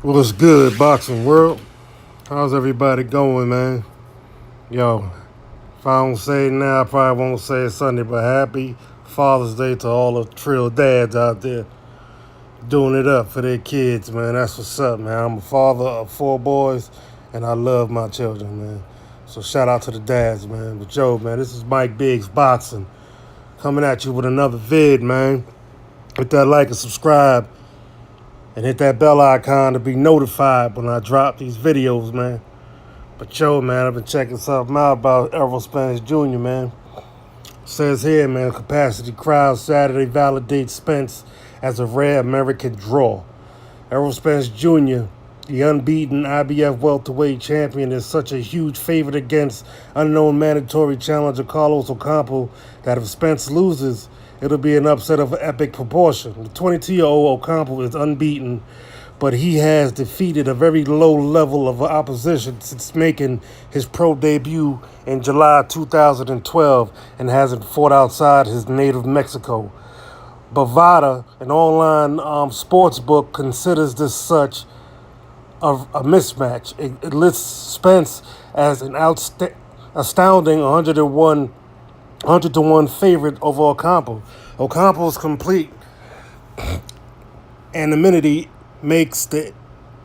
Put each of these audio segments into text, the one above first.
What's good, boxing world? How's everybody going, man? Yo, if I don't say it now, I probably won't say it Sunday, but happy Father's Day to all the trill dads out there doing it up for their kids, man. That's what's up, man. I'm a father of 4 boys, and I love my children, man. So shout out to the dads, man. But yo, man, this is MikeBiggzBoxing coming at you with another vid, man. Hit that like and subscribe, and hit that bell icon to be notified when I drop these videos, man. But yo, man, I've been checking something out about Spence Jr., man. Says here, man, capacity crowd Saturday validates Spence as a rare American draw. Spence Jr., the unbeaten IBF welterweight champion, is such a huge favorite against unknown mandatory challenger Carlos Ocampo that if Spence loses, it'll be an upset of epic proportion. The 22-year-old Ocampo is unbeaten, but he has defeated a very low level of opposition since making his pro debut in July 2012 and hasn't fought outside his native Mexico. Bovada, an online sports book, considers this such a mismatch. It lists Spence as an astounding 100 to 1 favorite over Ocampo. Ocampo's complete anonymity makes the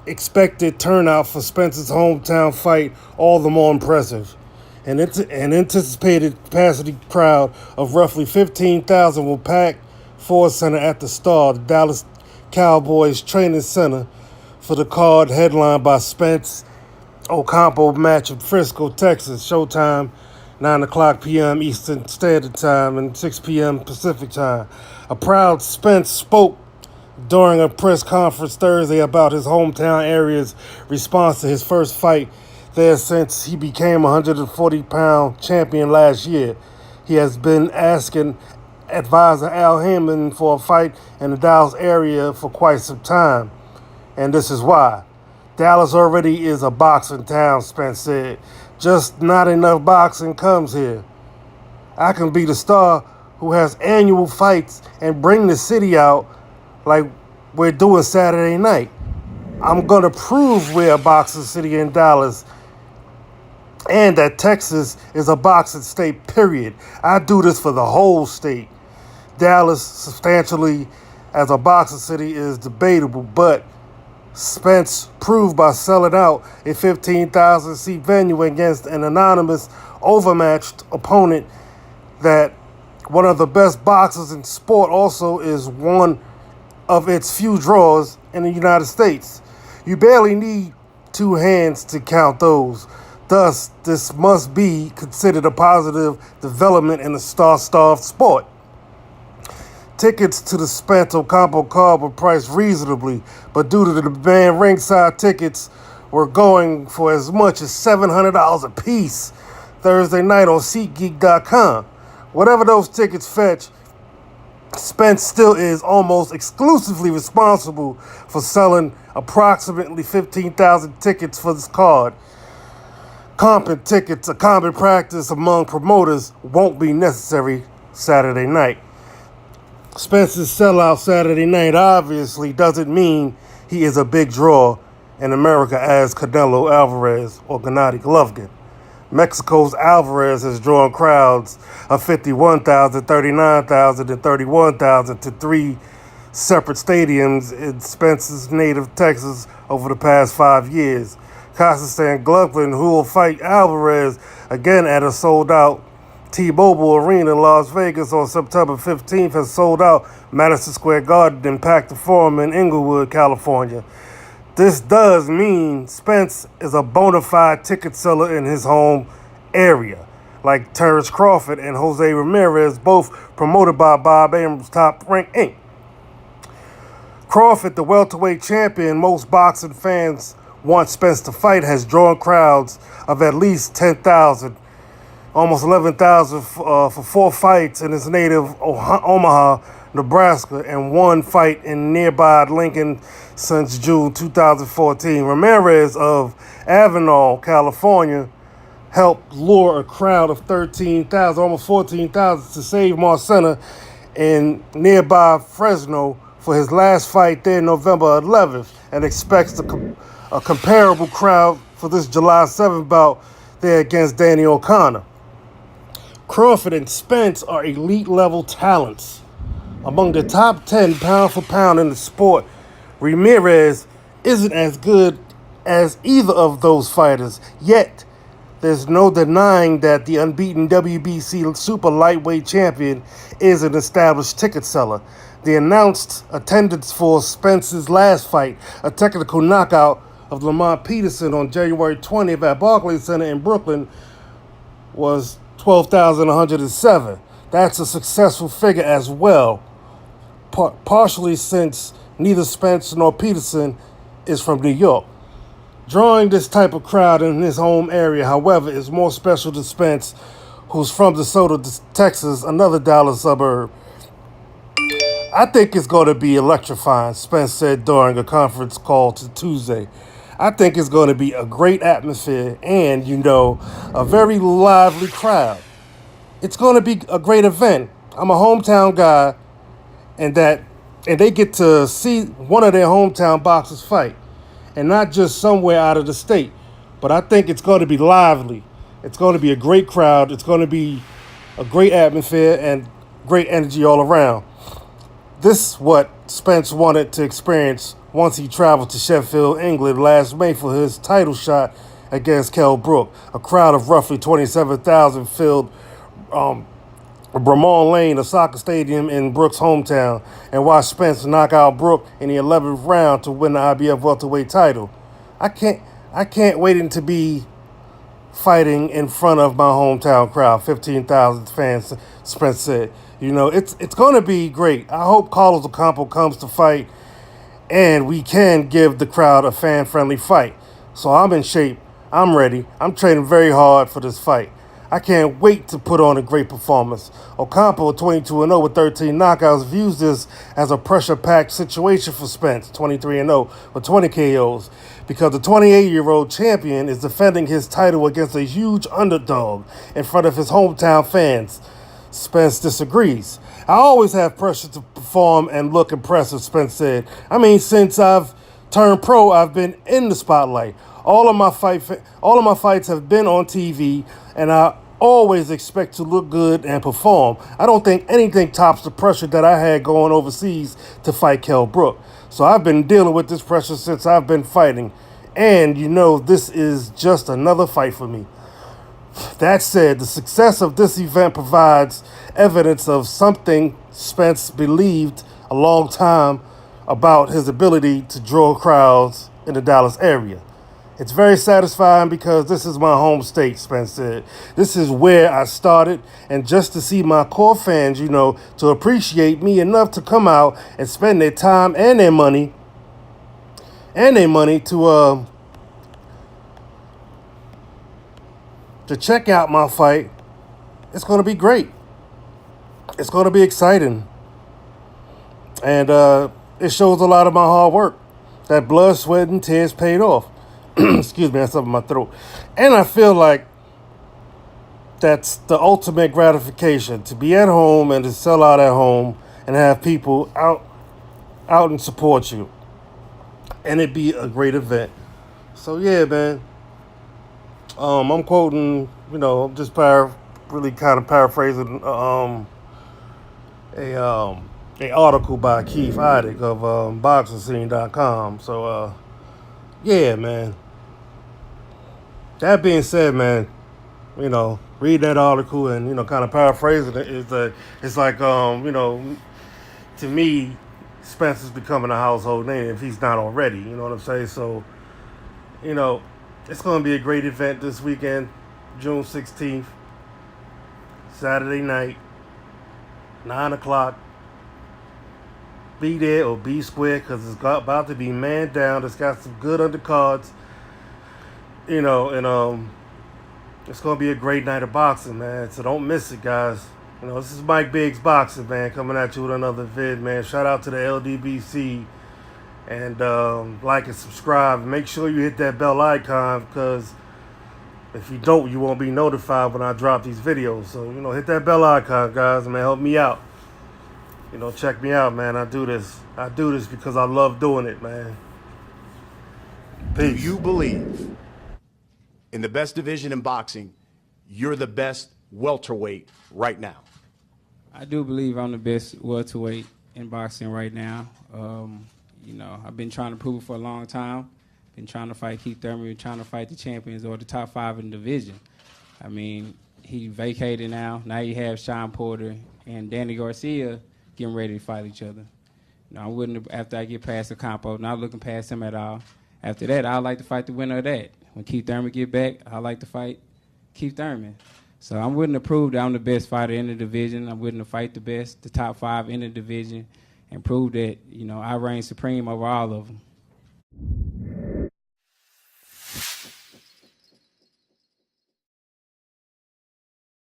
expected turnout for Spence's hometown fight all the more impressive. An anticipated capacity crowd of roughly 15,000 will pack Ford Center at the Star, the Dallas Cowboys training center, for the card headlined by Spence Ocampo match in Frisco, Texas. Showtime 9 o'clock p.m. Eastern Standard Time and 6 p.m. Pacific Time. A proud Spence spoke during a press conference Thursday about his hometown area's response to his first fight there since he became a 140-pound champion last year. He has been asking advisor Al Hammond for a fight in the Dallas area for quite some time, and this is why. Dallas already is a boxing town, Spence said. Just not enough boxing comes here. I can be the star who has annual fights and bring the city out like we're doing Saturday night. I'm going to prove we're a boxing city in Dallas and that Texas is a boxing state, period. I do this for the whole state. Dallas, substantially as a boxing city, is debatable, but Spence proved by selling out a 15,000-seat venue against an anonymous, overmatched opponent that one of the best boxers in sport also is one of its few draws in the United States. You barely need 2 hands to count those. Thus, this must be considered a positive development in a star-starved sport. Tickets to the Spence Ocampo card were priced reasonably, but due to the demand, ringside tickets were going for as much as $700 a piece Thursday night on SeatGeek.com. Whatever those tickets fetch, Spence still is almost exclusively responsible for selling approximately 15,000 tickets for this card. Comping tickets, a common practice among promoters, won't be necessary Saturday night. Spence's sellout Saturday night obviously doesn't mean he is a big draw in America as Canelo Alvarez or Gennady Golovkin. Mexico's Alvarez has drawn crowds of 51,000, 39,000, and 31,000 to 3 separate stadiums in Spence's native Texas over the past 5 years. Kazakhstan Golovkin, who will fight Alvarez again at a sold-out T-Mobile Arena in Las Vegas on September 15th, has sold out Madison Square Garden and packed the Forum in Inglewood, California. This does mean Spence is a bona fide ticket seller in his home area, like Terrence Crawford and Jose Ramirez, both promoted by Bob Abrams' Top Rank Inc. Crawford, the welterweight champion most boxing fans want Spence to fight, has drawn crowds of at least 10,000, almost 11,000 for 4 fights in his native Omaha, Nebraska, and 1 fight in nearby Lincoln since June 2014. Ramirez of Avenal, California, helped lure a crowd of 13,000, almost 14,000, to Save Mar Center in nearby Fresno for his last fight there November 11th and expects a comparable crowd for this July 7th bout there against Danny O'Connor. Crawford and Spence are elite level talents. Among the top 10 pound for pound in the sport, Ramirez isn't as good as either of those fighters, yet there's no denying that the unbeaten WBC super lightweight champion is an established ticket seller. The announced attendance for Spence's last fight, a technical knockout of Lamont Peterson on January 20th at Barclays Center in Brooklyn, was 12,107. That's a successful figure as well, partially since neither Spence nor Peterson is from New York. Drawing this type of crowd in his home area, however, is more special to Spence, who's from DeSoto, Texas, another Dallas suburb. I think it's going to be electrifying, Spence said during a conference call to Tuesday. I think it's going to be a great atmosphere and, a very lively crowd. It's going to be a great event. I'm a hometown guy, and they get to see one of their hometown boxers fight, and not just somewhere out of the state. But I think it's going to be lively. It's going to be a great crowd. It's going to be a great atmosphere and great energy all around. This is what Spence wanted to experience once he traveled to Sheffield, England last May for his title shot against Kell Brook. A crowd of roughly 27,000 filled Bramall Lane, a soccer stadium in Brook's hometown, and watched Spence knock out Brook in the 11th round to win the IBF welterweight title. I can't wait to be fighting in front of my hometown crowd, 15,000 fans, Spence said. It's going to be great. I hope Carlos Ocampo comes to fight, and we can give the crowd a fan-friendly fight. So I'm in shape. I'm ready. I'm training very hard for this fight. I can't wait to put on a great performance. Ocampo, 22-0 with 13 knockouts, views this as a pressure-packed situation for Spence, 23-0 with 20 KOs, because the 28-year-old champion is defending his title against a huge underdog in front of his hometown fans. Spence disagrees. I always have pressure to perform and look impressive, Spence said. Since I've turned pro, I've been in the spotlight. All of my fights have been on TV, and I always expect to look good and perform. I don't think anything tops the pressure that I had going overseas to fight Kell Brook. So I've been dealing with this pressure since I've been fighting. And this is just another fight for me. That said, the success of this event provides evidence of something Spence believed a long time about his ability to draw crowds in the Dallas area. It's very satisfying because this is my home state, Spence said. This is where I started, and just to see my core fans, to appreciate me enough to come out and spend their time and their money to check out my fight, it's going to be great. It's going to be exciting. And it shows a lot of my hard work. That blood, sweat, and tears paid off. Excuse me, that's up in my throat. And I feel like that's the ultimate gratification, to be at home and to sell out at home and have people out and support you. And it'd be a great event. So yeah, man. I'm quoting, I'm just really kind of paraphrasing a article by Keith Iddick of BoxingScene.com. So yeah, man. That being said, man, read that article and kind of paraphrasing it it's like to me, Spence is becoming a household name if he's not already. You know what I'm saying? So it's going to be a great event this weekend, June 16th, Saturday night, 9 o'clock. Be there or be square, because it's about to be man down. It's got some good undercards, and it's going to be a great night of boxing, man. So don't miss it, guys. This is MikeBiggzBoxing, man, coming at you with another vid, man. Shout out to the LDBC. And like and subscribe. Make sure you hit that bell icon, because if you don't, you won't be notified when I drop these videos. So, hit that bell icon, guys, and help me out. You know, check me out, man. I do this because I love doing it, man. Do Peace. you believe in the best division in boxing, you're the best welterweight right now? I do believe I'm the best welterweight in boxing right now. You know, I've been trying to prove it for a long time. Been trying to fight Keith Thurman, been trying to fight the champions or the top 5 in the division. I mean, he vacated now. Now you have Sean Porter and Danny Garcia getting ready to fight each other. You know, I wouldn't, after I get past the compo, not looking past him at all. After that, I'd like to fight the winner of that. When Keith Thurman get back, I'd like to fight Keith Thurman. So I'm willing to prove that I'm the best fighter in the division. I'm willing to fight the top 5 in the division and prove that, you know, I reign supreme over all of them.